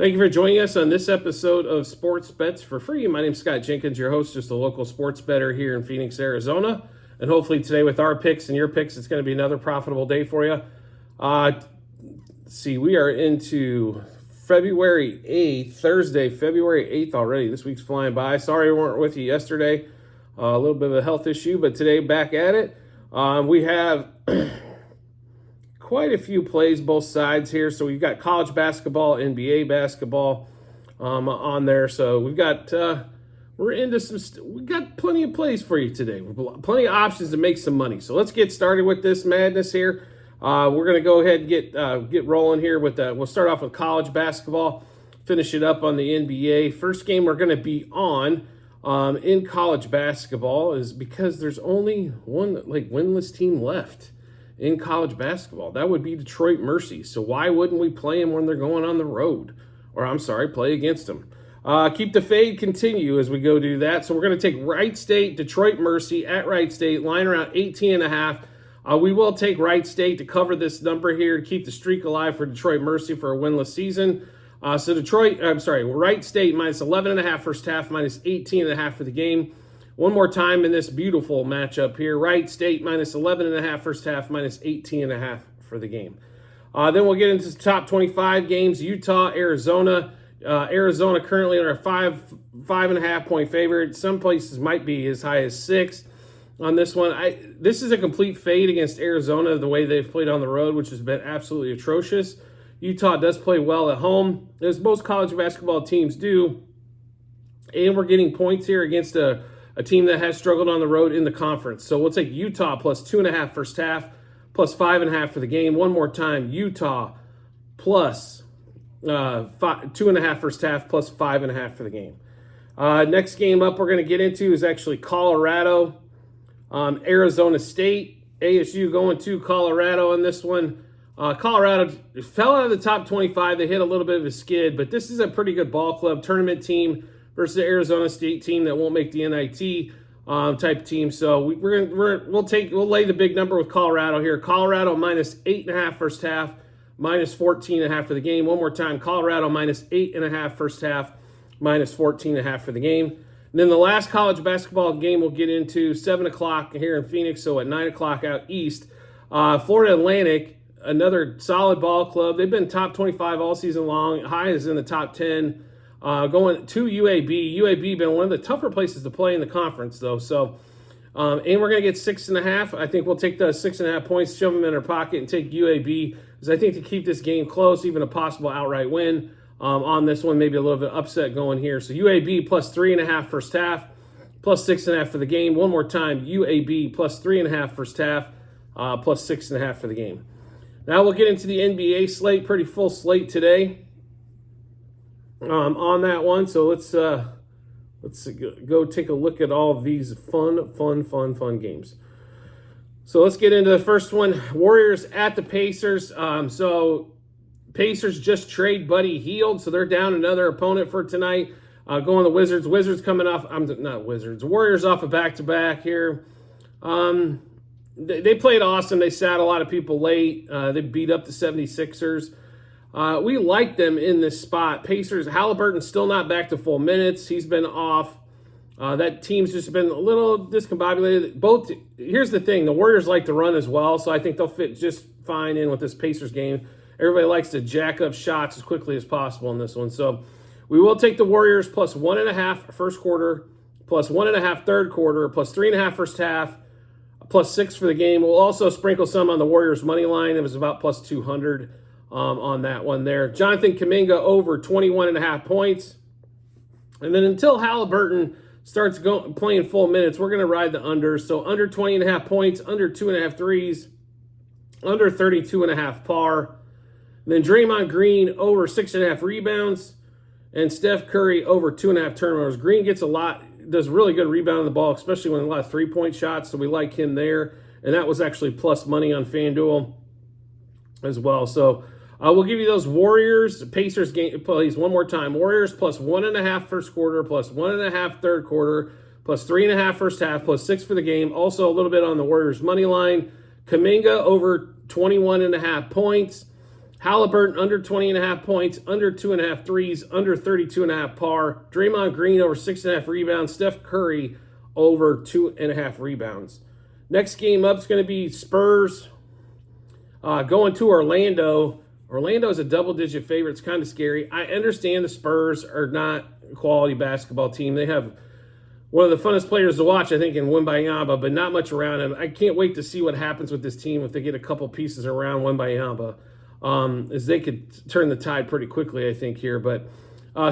Thank you for joining us on this episode of Sports Bets for Free. My name is Scott Jenkins, your host, just a local sports bettor here in Phoenix, Arizona. And hopefully today with our picks and your picks, it's going to be another profitable day for you. Let's see, we are into February 8th, Thursday, February 8th already. This week's flying by. Sorry we weren't with you yesterday. A little bit of a health issue, but today back at it. We have quite a few plays both sides here. So we've got college basketball, NBA basketball on there. So we've got we got plenty of plays for you today. Plenty of options to make some money. So let's get started with this madness here. We're going to go ahead and get rolling here with we'll start off with college basketball, finish it up on the NBA. First game we're going to be on in college basketball is because there's only one winless team left in college basketball. That would be Detroit Mercy. So why wouldn't we play them when they're going on the road? Or play against them. Keep the fade continue as we go do that. So we're going to take Wright State, Detroit Mercy at Wright State, line around 18.5. We will take Wright State to cover this number here to keep the streak alive for Detroit Mercy for a winless season. Wright State minus 11.5 first half, minus 18.5 for the game. One more time in this beautiful matchup here. Wright State minus 11.5 first half, minus 18.5 for the game. Then we'll get into the top 25 games. Utah, Arizona. Arizona currently are a 5.5 point favorite. Some places might be as high as 6 on this one. This is a complete fade against Arizona, the way they've played on the road, which has been absolutely atrocious. Utah does play well at home, as most college basketball teams do. And we're getting points here against a team that has struggled on the road in the conference. So we'll take Utah plus 2.5 first half, plus 5.5 for the game. One more time, Utah plus 2.5 first half, plus 5.5 for the game. Next game up we're going to get into is actually Colorado, Arizona State. ASU going to Colorado on this one. Colorado fell out of the top 25. They hit a little bit of a skid, but this is a pretty good ball club tournament team versus the Arizona State team that won't make the NIT type team. So we'll lay the big number with Colorado here. Colorado minus 8.5 first half, minus 14.5 for the game. One more time, Colorado minus 8.5 first half, minus 14.5 for the game. And then the last college basketball game we'll get into 7 o'clock here in Phoenix. So at 9 o'clock out east, Florida Atlantic, another solid ball club. They've been top 25 all season long. High is in the top 10. Going to UAB. UAB been one of the tougher places to play in the conference, though. So, and we're going to get 6.5. I think we'll take the 6.5 points, shove them in our pocket, and take UAB, because I think to keep this game close, even a possible outright win on this one, maybe a little bit upset going here. So UAB plus 3.5 first half, plus 6.5 for the game. One more time, UAB plus 3.5 first half, plus 6.5 for the game. Now we'll get into the NBA slate. Pretty full slate today. On that one, so let's go take a look at all of these fun games. So let's get into the first one. Warriors at the Pacers. So Pacers just trade Buddy Hield, so they're down another opponent for tonight. Going the Wizards. Wizards coming off. Not Wizards. Warriors off a back-to-back here. They played awesome. They sat a lot of people late. They beat up the 76ers. We like them in this spot. Pacers, Halliburton's still not back to full minutes. He's been off. That team's just been a little discombobulated. Here's the thing. The Warriors like to run as well, so I think they'll fit just fine in with this Pacers game. Everybody likes to jack up shots as quickly as possible in this one. So we will take the Warriors plus 1.5 first quarter, plus 1.5 third quarter, plus 3.5 first half, plus 6 for the game. We'll also sprinkle some on the Warriors money line. It was about plus 200 on that one there. Jonathan Kuminga over 21.5 points. And then until Halliburton starts playing full minutes, we're going to ride the under. So under 20.5 points, under 2.5 threes, under 32.5 par. And then Draymond Green over 6.5 rebounds, and Steph Curry over 2.5 turnovers. Green gets does really good rebounding the ball, especially when a lot of three-point shots, so we like him there. And that was actually plus money on FanDuel as well. So we'll give you those Warriors, Pacers game plays one more time. Warriors plus 1.5 first quarter, plus 1.5 third quarter, plus 3.5 first half, plus 6 for the game. Also a little bit on the Warriors money line. Kuminga over 21.5 points. Halliburton under 20.5 points, under 2.5 threes, under 32.5 par. Draymond Green over 6.5 rebounds. Steph Curry over 2.5 rebounds. Next game up is going to be Spurs going to Orlando. Orlando is a double-digit favorite. It's kind of scary. I understand the Spurs are not a quality basketball team. They have one of the funnest players to watch, I think, in Wembanyama, but not much around him. I can't wait to see what happens with this team if they get a couple pieces around Wembanyama. As they could turn the tide pretty quickly, I think, here. But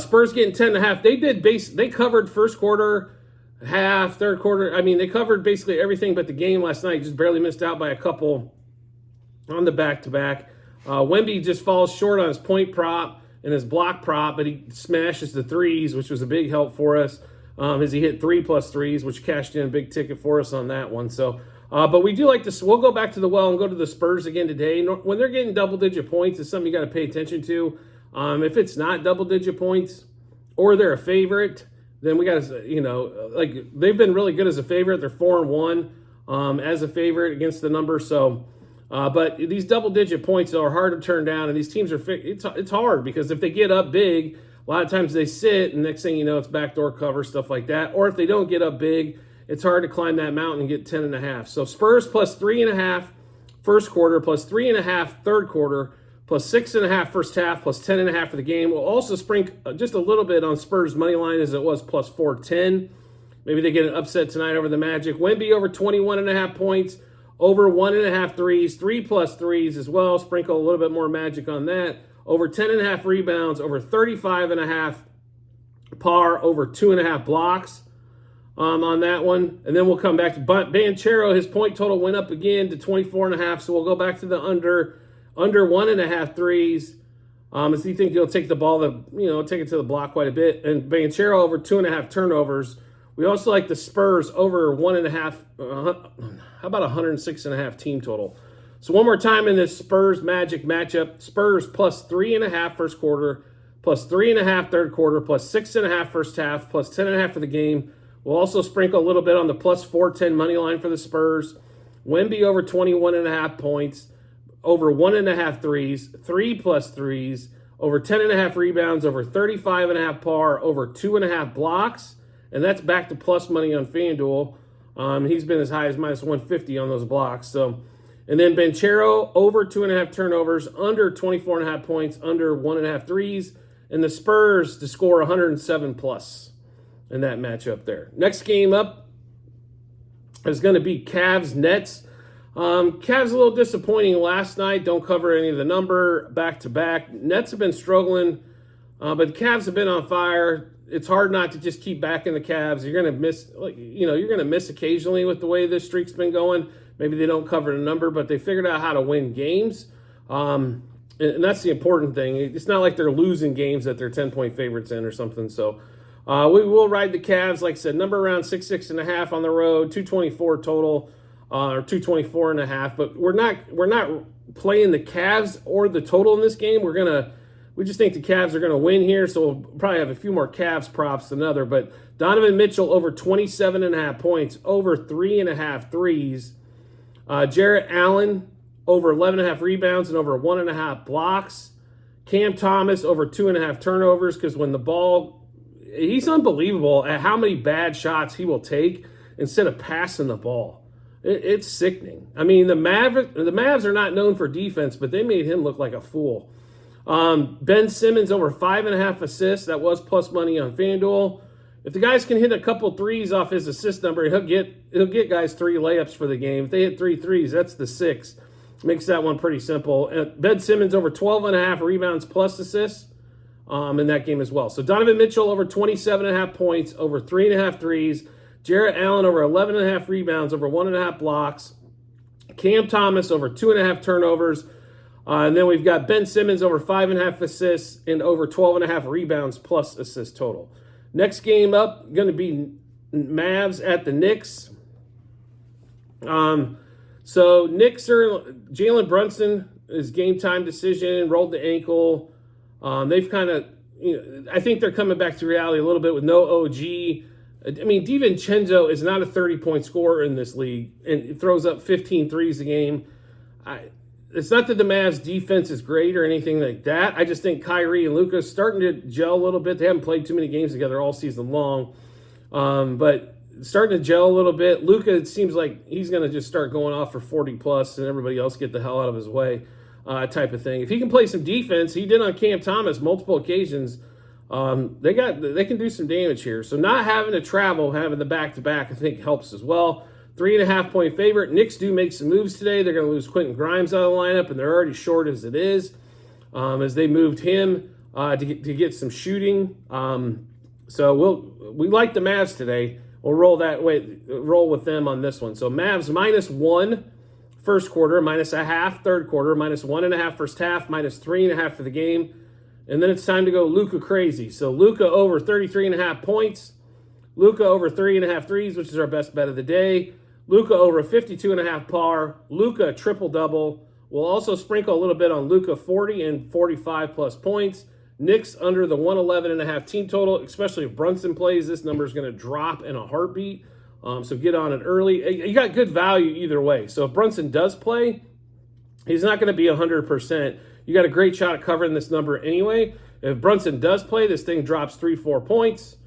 Spurs getting 10.5. They covered first quarter, half, third quarter. I mean, they covered basically everything but the game last night. Just barely missed out by a couple on the back-to-back. Wemby just falls short on his point prop and his block prop, but he smashes the threes, which was a big help for us as he hit 3+ threes, which cashed in a big ticket for us on that one. So, but we do like this. We'll go back to the well and go to the Spurs again today. When they're getting double-digit points, it's something you got to pay attention to. If it's not double-digit points or they're a favorite, then we got to, like they've been really good as a favorite. They're 4-1 as a favorite against the number. So, but these double-digit points are hard to turn down, and these teams are it's hard because if they get up big, a lot of times they sit, and next thing you know, it's backdoor cover, stuff like that. Or if they don't get up big, it's hard to climb that mountain and get 10.5. So Spurs plus 3.5 first quarter, plus 3.5 third quarter, plus 6.5 first half, plus 10.5 for the game. We'll also sprinkle just a little bit on Spurs money line as it was plus 410. Maybe they get an upset tonight over the Magic. Wemby over 21.5 points, over 1.5 threes, 3+ threes as well. Sprinkle a little bit more Magic on that. Over 10.5 rebounds, over 35.5 par, over 2.5 blocks on that one. And then we'll come back to Banchero. His point total went up again to 24.5. So we'll go back to the under 1.5 threes. As he think he'll take the ball, take it to the block quite a bit. And Banchero over 2.5 turnovers. We also like the Spurs over 1.5. How about 106.5 team total? So one more time in this Spurs Magic matchup, Spurs plus 3.5 first quarter, plus 3.5 third quarter, plus 6.5 first half, plus 10.5 for the game. We'll also sprinkle a little bit on the plus 410 money line for the Spurs. Wemby over 21.5 points, over 1.5 threes, 3+ threes, over 10.5 rebounds, over 35.5 par, over 2.5 blocks, and that's back to plus money on FanDuel. He's been as high as minus 150 on those blocks. So, and then Banchero over 2.5 turnovers, under 24.5 points, under 1.5 threes, and the Spurs to score 107+ in that matchup there. Next game up is going to be Cavs Nets. Cavs a little disappointing last night. Don't cover any of the number back-to-back. Nets have been struggling, but the Cavs have been on fire. It's hard not to just keep backing the Cavs. You're going to miss, you're going to miss occasionally with the way this streak's been going. Maybe they don't cover the number, but they figured out how to win games. And that's the important thing. It's not like they're losing games that they're 10-point favorites in or something. So we will ride the Cavs. Like I said, number around 6.5 on the road, 224 total, or 224.5. But we're not playing the Cavs or the total in this game. We just think the Cavs are going to win here, so we'll probably have a few more Cavs props than other. But Donovan Mitchell over 27.5 points, over 3.5 threes. Jarrett Allen over 11.5 rebounds and over 1.5 blocks. Cam Thomas over 2.5 turnovers, because when the ball, he's unbelievable at how many bad shots he will take instead of passing the ball. It's sickening. I mean, the Mavs are not known for defense, but they made him look like a fool. Ben Simmons over 5.5 assists. That was plus money on FanDuel. If the guys can hit a couple threes off his assist number, he'll get guys 3 layups for the game. If they hit 3 threes, that's the 6. Makes that one pretty simple. Ben Simmons over 12.5 rebounds plus assists in that game as well. So Donovan Mitchell over 27.5 points, over 3.5 threes. Jarrett Allen over 11.5 rebounds, over 1.5 blocks. Cam Thomas over 2.5 turnovers. And then we've got Ben Simmons over 5.5 assists and over 12.5 rebounds plus assists total. Next game up, going to be Mavs at the Knicks. So Knicks are, Jalen Brunson is game time decision, rolled the ankle. They've kind of, I think they're coming back to reality a little bit with no OG. I mean, DiVincenzo is not a 30-point scorer in this league and throws up 15 threes a game. it's not that the Mavs defense is great or anything like that. I just think Kyrie and Luka starting to gel a little bit. They haven't played too many games together all season long, but starting to gel a little bit. Luka, it seems like he's going to just start going off for 40 plus, and everybody else get the hell out of his way, type of thing. If he can play some defense, he did on Cam Thomas multiple occasions. They can do some damage here. So not having to travel, having the back-to-back, I think helps as well. 3.5-point favorite. Knicks do make some moves today. They're going to lose Quentin Grimes out of the lineup, and they're already short as it is, as they moved him to get some shooting. So we like the Mavs today. We'll roll with them on this one. So Mavs -1 first quarter, -0.5 third quarter, -1.5 first half, -3.5 for the game. And then it's time to go Luka crazy. So Luka over 33.5 points. Luka over 3.5 threes, which is our best bet of the day. Luka over 52.5 par. Luka triple-double. We'll also sprinkle a little bit on Luka 40 and 45 plus points. Knicks under the 111.5 team total, especially if Brunson plays. This number is going to drop in a heartbeat. So get on it early. You got good value either way. So if Brunson does play, he's not going to be 100%. You got a great shot at covering this number anyway. If Brunson does play, this thing drops 3-4 points.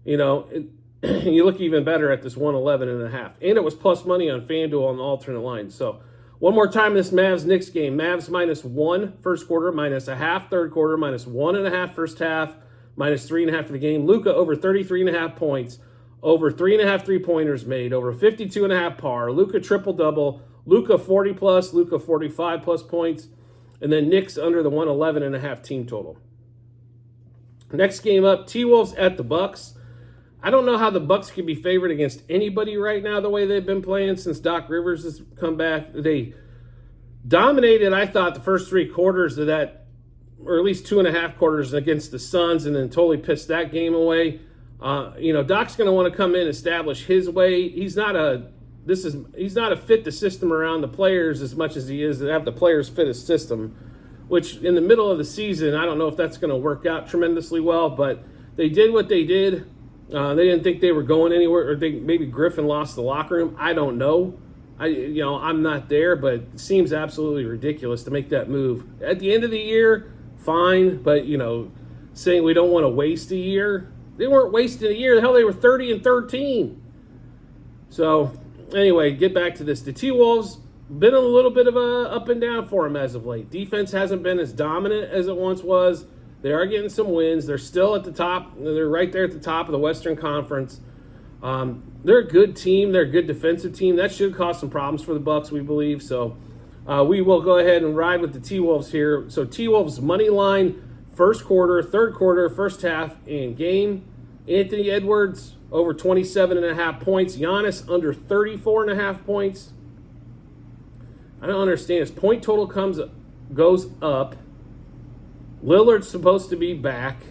You look even better at this 111.5. And it was plus money on FanDuel on the alternate line. So one more time, this Mavs-Knicks game. Mavs -1 first quarter, -0.5 third quarter, -1.5 first half, -3.5 for the game. Luka over 33.5 points, over 3.5 three-pointers made, over 52.5 par. Luka triple-double, Luka 40 plus, Luka 45 plus points, and then Knicks under the 111.5 team total. Next game up, T-Wolves at the Bucks. I don't know how the Bucks can be favored against anybody right now the way they've been playing since Doc Rivers has come back. They dominated, I thought, the first 3 quarters of that, or at least 2.5 quarters against the Suns, and then totally pissed that game away. Doc's going to want to come in, establish his way. He's not a fit the system around the players as much as he is to have the players fit his system, which in the middle of the season, I don't know if that's going to work out tremendously well, but they did what they did. They didn't think they were going anywhere, or maybe Griffin lost the locker room. I don't know. I'm not there, but it seems absolutely ridiculous to make that move. At the end of the year, fine, but, saying we don't want to waste a year. They weren't wasting a year. The hell, they were 30-13. So, anyway, get back to this. The T-Wolves, been a little bit of a up and down for them as of late. Defense hasn't been as dominant as it once was. They are getting some wins. They're still at the top. They're right there at the top of the Western Conference. They're a good team. They're a good defensive team. That should cause some problems for the Bucks, we believe. So we will go ahead and ride with the T-Wolves here. So T-Wolves money line, first quarter, third quarter, first half, and game. Anthony Edwards over 27.5 points. Giannis under 34.5 points. I don't understand. His point total goes up. Lillard's supposed to be back,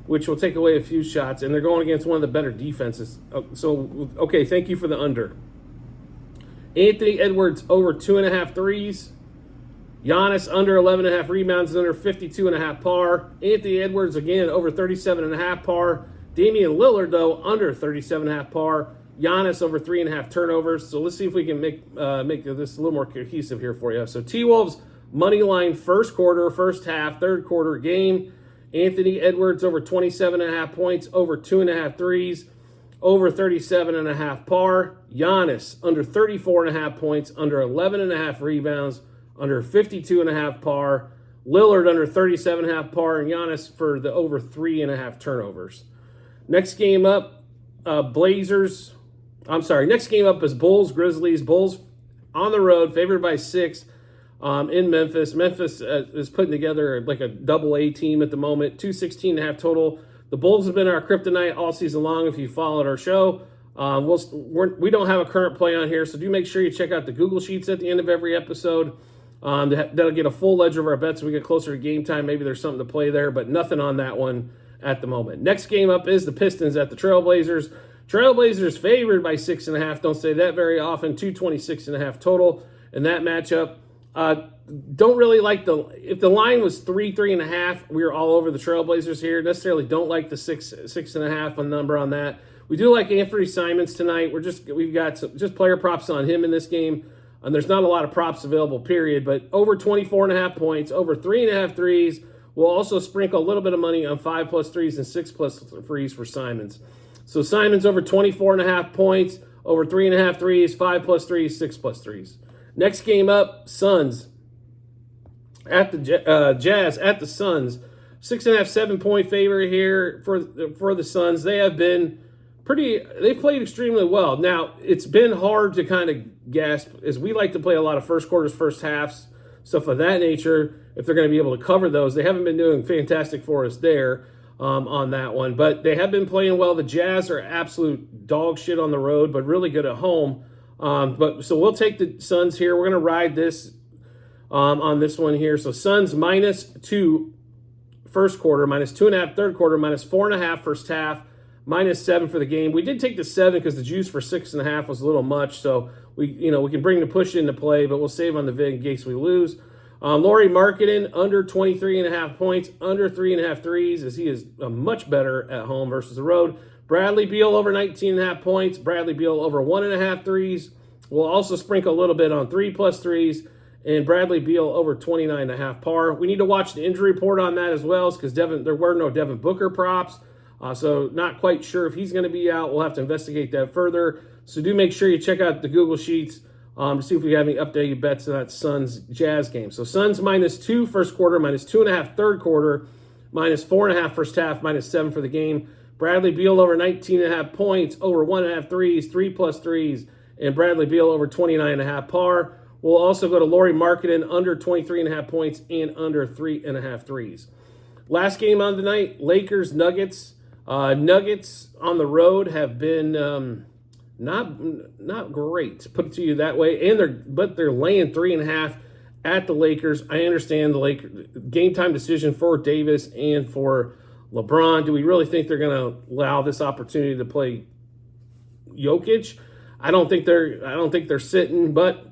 which will take away a few shots, and they're going against one of the better defenses. So, okay, thank you for the under. Anthony Edwards over 2.5 threes. Giannis under 11.5 rebounds and under 52.5 par. Anthony Edwards, again, over 37.5 par. Damian Lillard, though, under 37.5 par. Giannis over 3.5 turnovers. So let's see if we can make this a little more cohesive here for you. So T-Wolves, money line, first quarter, first half, third quarter game. Anthony Edwards over 27.5 points, over 2.5 threes, over 37.5 par. Giannis under 34.5 points, under 11.5 rebounds, under 52.5 par. Lillard under 37.5 par, and Giannis for the over 3.5 turnovers. Next game up, Next game up is Bulls, Grizzlies. Bulls on the road, favored by 6. In Memphis. Memphis is putting together like a double-A team at the moment, 216.5 total. The Bulls have been our kryptonite all season long if you followed our show. We don't have a current play on here, so do make sure you check out the Google Sheets at the end of every episode. That'll get a full ledger of our bets when we get closer to game time. Maybe there's something to play there, but nothing on that one at the moment. Next game up is the Pistons at the Trailblazers. Trailblazers favored by 6.5. Don't say that very often. 226.5 total in that matchup. Don't really like if the line was 3.5, we were all over the Trailblazers here. Necessarily don't like the 6.5 number on that. We do like Anthony Simons tonight. We've got just player props on him in this game. And there's not a lot of props available, period. But over 24.5 points, over 3.5 threes. We'll also sprinkle a little bit of money on 5+ threes and 6+ threes for Simons. So Simons over 24.5 points, over 3.5 threes, 5+ threes, 6+ threes. Next game up, Suns at the Jazz at the Suns. 6.5, 7-point favorite here for the Suns. They have been they've played extremely well. Now, it's been hard to kind of gasp, as we like to play a lot of first quarters, first halves, stuff of that nature, if they're going to be able to cover those. They haven't been doing fantastic for us there on that one, but they have been playing well. The Jazz are absolute dog shit on the road, but really good at home. So we'll take the Suns here. We're going to ride this on this one here. So Suns -2 first quarter, -2.5 third quarter, -4.5 first half, -7 for the game. We did take the 7 because the juice for 6.5 was a little much, so we can bring the push into play, but we'll save on the vig in case we lose. Lauri Markkanen under 23.5 points, under 3.5 threes, as he is much better at home versus the road. Bradley Beal over 19.5 points. Bradley Beal over 1.5 threes. We'll also sprinkle a little bit on 3+ threes. And Bradley Beal over 29.5 par. We need to watch the injury report on that as well, because there were no Devin Booker props. So not quite sure if he's going to be out. We'll have to investigate that further. So do make sure you check out the Google Sheets to see if we have any updated bets on that Suns Jazz game. So Suns -2 first quarter, -2.5 third quarter, -4.5 first half, -7 for the game. Bradley Beal over 19.5 points, over 1.5 threes, 3+ threes, and Bradley Beal over 29.5 par. We'll also go to Lauri Markkanen under 23.5 points and under 3.5 threes. Last game on the night, Lakers Nuggets. Nuggets on the road have been not great, to put it to you that way. But they're laying 3.5 at the Lakers. I understand the Lakers game time decision for Davis and for LeBron. Do we really think they're going to allow this opportunity to play Jokic? I don't think they're sitting, but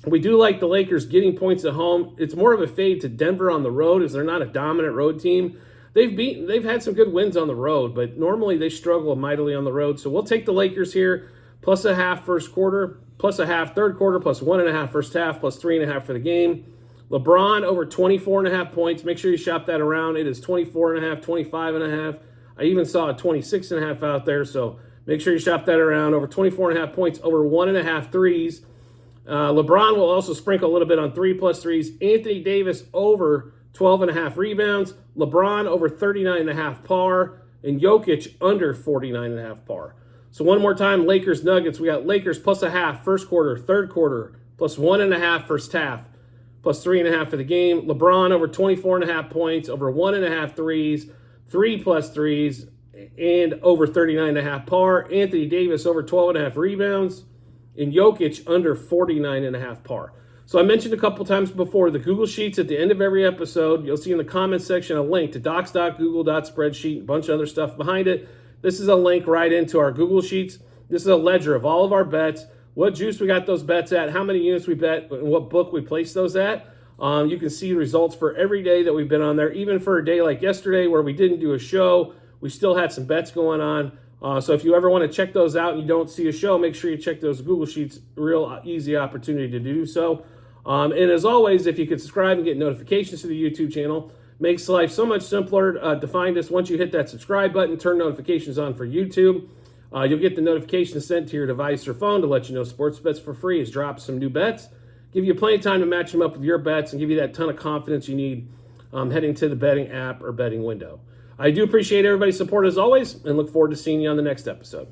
we do like the Lakers getting points at home. It's more of a fade to Denver on the road, as they're not a dominant road team. They've had some good wins on the road, but normally they struggle mightily on the road. So we'll take the Lakers here, +0.5 first quarter, +0.5 third quarter, +1.5 first half, +3.5 for the game. LeBron over 24.5 points. Make sure you shop that around. It is 24.5, 25.5. I even saw a 26.5 out there, so make sure you shop that around. Over 24.5 points, over 1.5 threes. LeBron will also sprinkle a little bit on 3+ threes. Anthony Davis over 12.5 rebounds. LeBron over 39.5 par. And Jokic under 49.5 par. So one more time, Lakers Nuggets. We got Lakers +0.5 first quarter, third quarter, +1.5 first half, +3.5 for the game. LeBron over 24.5 points, over 1.5 threes, 3+ threes, and over 39.5 par. Anthony Davis over 12.5 rebounds. And Jokic under 49.5 par. So I mentioned a couple times before, the Google Sheets at the end of every episode. You'll see in the comments section a link to docs.google.spreadsheet, a bunch of other stuff behind it. This is a link right into our Google Sheets. This is a ledger of all of our bets, what juice we got those bets at, how many units we bet, and what book we placed those at. You can see results for every day that we've been on there. Even for a day like yesterday where we didn't do a show, we still had some bets going on. So if you ever want to check those out and you don't see a show, make sure you check those Google Sheets. Real easy opportunity to do so. And as always, if you could subscribe and get notifications to the YouTube channel, makes life so much simpler to find us. Once you hit that subscribe button, turn notifications on for YouTube. You'll get the notifications sent to your device or phone to let you know Sports Bets for Free has dropped some new bets. Give you plenty of time to match them up with your bets and give you that ton of confidence you need heading to the betting app or betting window. I do appreciate everybody's support as always and look forward to seeing you on the next episode.